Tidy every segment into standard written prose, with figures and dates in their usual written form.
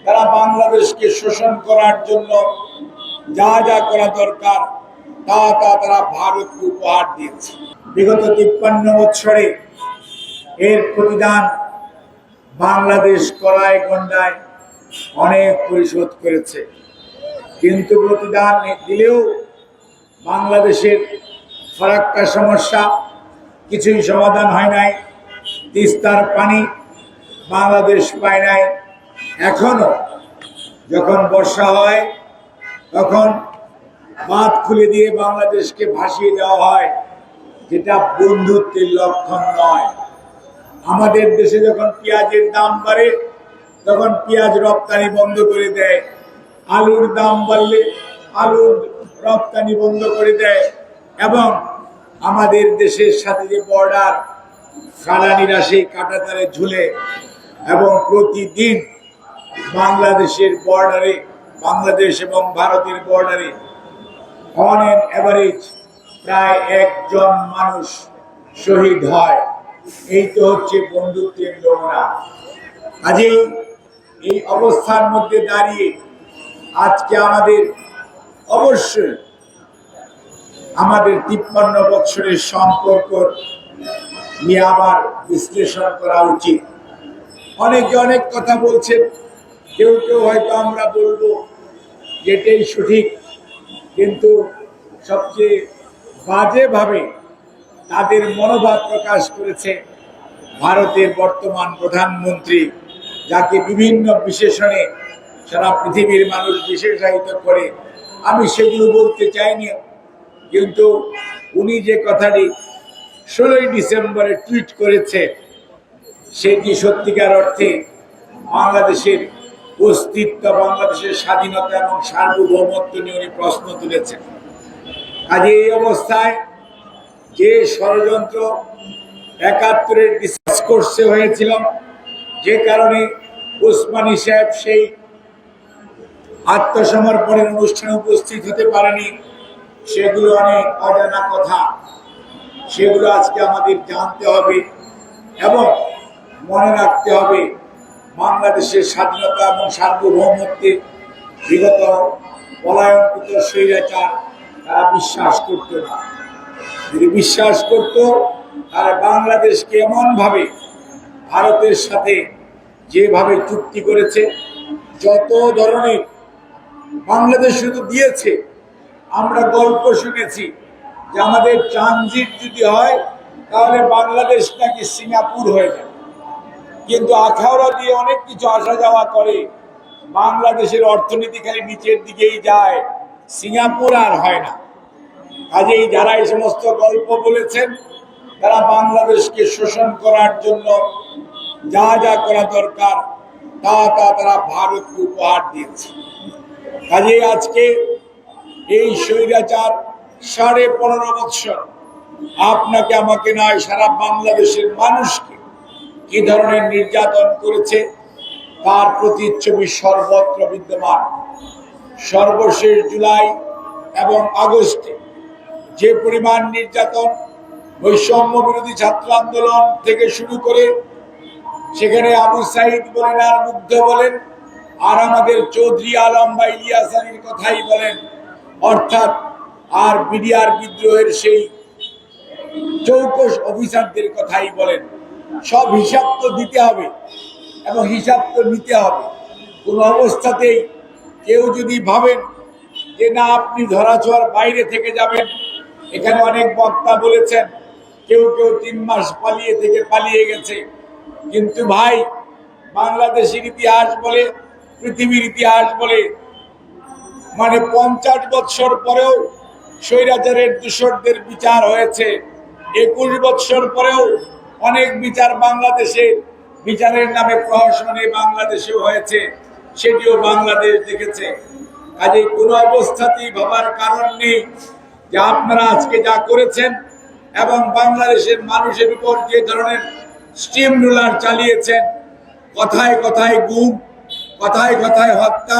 তারা বাংলাদেশকে শোষণ করার জন্য যা যা করা দরকার তা তারা ভারতকে উপহার দিয়েছে। বিগত 53 বছরে এর প্রতিদান বাংলাদেশ কড়ায় গন্ডায় অনেক পরিশোধ করেছে, কিন্তু প্রতিদান দিলেও বাংলাদেশের ফারাক্কা সমস্যা কিছুই সমাধান হয় নাই। তিস্তার পানি বাংলাদেশ পায় নাই। এখনো যখন বর্ষা হয় তখন বাঁধ খুলে দিয়ে বাংলাদেশকে ভাসিয়ে দেওয়া হয়, যেটা বন্ধুত্বের লক্ষণ নয়। আমাদের দেশে যখন পেঁয়াজের দাম বাড়ে তখন পেঁয়াজ রপ্তানি বন্ধ করে দেয়, আলুর দাম বাড়লে আলুর রপ্তানি বন্ধ করে দেয়, এবং আমাদের দেশের সাথে যে বর্ডার কালানিরা সেই কাঁটাতারে ঝুলে, এবং প্রতিদিন বাংলাদেশের বর্ডারে, বাংলাদেশ এবং ভারতের বর্ডারে অন অ্যান অ্যাভারেজ প্রায় 1 জন মানুষ শহীদ হয়। এই তো হচ্ছে বন্ধুত্বের নমুনা। কাজেই এই অবস্থার মধ্যে দাঁড়িয়ে আজকে আমাদের অবশ্যই আমাদের 53 বছরের সম্পর্ক নিয়ে আবার বিশ্লেষণ করা উচিত। অনেকে অনেক কথা বলছেন, কেউ কেউ হয়তো আমরা বলবো যেটাই সঠিক, কিন্তু সবচেয়ে বাজেভাবে তাদের মনোভাব প্রকাশ করেছে ভারতের বর্তমান প্রধানমন্ত্রী, যাকে বিভিন্ন বিশেষণে সারা পৃথিবীর মানুষ বিশেষায়িত করে। আমি সেগুলো বলতে চাইনি, কিন্তু উনি যে কথাটি 16 ডিসেম্বরে টুইট করেছে সেটি সত্যিকার অর্থে বাংলাদেশের অস্তিত্ব, বাংলাদেশের স্বাধীনতা এবং সার্বভৌমত্ব নিয়ে উনি প্রশ্ন তুলেছেন। কাজে এই অবস্থায় যে ষড়যন্ত্র 71-এর ডিসকাস কোর্সে হয়েছিল, যে কারণে ওসমানী সাহেব সেই আত্মসমর্পণের অনুষ্ঠানে উপস্থিত হতে পারেনি, সেগুলো অনেক অজানা কথা। সেগুলো আজকে আমাদের জানতে হবে এবং মনে রাখতে হবে। বাংলাদেশের স্বাধীনতা এবং সার্বভৌমত্বে বিগত পলায়নকৃত স্বৈরাচার তারা বিশ্বাস করত না। যদি বিশ্বাস করত তাহলে বাংলাদেশকে এমনভাবে ভারতের সাথে যেভাবে চুক্তি করেছে, যত ধরনের বাংলাদেশ শুধু দিয়েছে, আমরা গল্প শুনেছি যে আমাদের ট্রানজিট যদি হয় তাহলে বাংলাদেশ নাকি সিঙ্গাপুর হয়ে যাবে, কিন্তু আখাউড়া দিয়ে অনেক কিছু আসা যাওয়া করে, বাংলাদেশের অর্থনীতি খালি নিচের দিকেই যায়, সিঙ্গাপুর আর হয় না। কাজেই যারা এই সমস্ত গল্প বলেছেন তারা বাংলাদেশকে শোষণ করার জন্য যা যা করা দরকার তা তারা ভারতকে উপহার দিয়েছে। কাজেই আজকে এই স্বৈরাচার 15.5 বছর আপনাকে আমাকে নয়, সারা বাংলাদেশের মানুষকে কি ধরনের নির্যাতন করেছে তার প্রতিচ্ছবি সর্বত্র বিদ্যমান। সর্বশেষ জুলাই এবং আগস্টে যে পরিমাণ নির্যাতন, বৈষম্য বিরোধী ছাত্র আন্দোলন থেকে শুরু করে, সেখানে আবু সাইদ বলেন আর মুগ্ধ বলেন আর আমাদের চৌধুরী আলম বা ইলিয়াস আলীর কথাই বলেন, অর্থাৎ আর বিডিআর বিদ্রোহের সেই চৌকস অফিসারদের কথাই বলেন, সব হিসাব তো দিতে হবে এবং হিসাব তো নিতে হবে। কোনো অবস্থাতেই কেউ যদি ভাবেন যে না আপনি ধরাছোঁয়ার বাইরে থেকে যাবেন, এখানে অনেক বক্তা বলেছেন কেউ কেউ 3 মাস পালিয়ে গেছে, কিন্তু ভাই বাংলাদেশের ইতিহাস বলে, পৃথিবীর ইতিহাস বলে, মানে 50 বছর পরেও স্বৈরাচারের দূষরদের বিচার হয়েছে, 21 বছর পরেও অনেক বিচার বাংলাদেশে বিচারের নামে প্রহসনে বাংলাদেশেও হয়েছে, সেটিও বাংলাদেশ দেখেছে। কাজে কোনো অবস্থাতেই ভাবার কারণ নেই যে আপনারা আজকে যা করেছেন এবং বাংলাদেশের মানুষের উপর যে ধরনের স্টিম রোলার চালিয়েছেন, কথায় কথায় গুম, কথায় কথায় হত্যা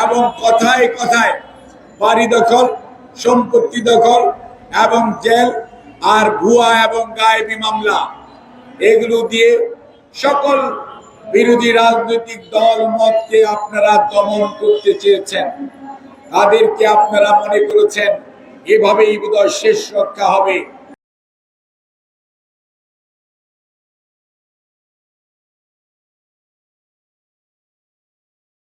এবং কথায় কথায় বাড়ি দখল, সম্পত্তি দখল এবং জেল আর ভুয়া এবং গায়েবী মামলা, এগুলো দিয়ে সকল বিরোধী রাজনৈতিক দল মতকে আপনারা দমন করতে চেয়েছেন, তাদেরকে আপনারা মনে করেছেন এভাবেই বোধহয় শেষ রক্ষা হবে।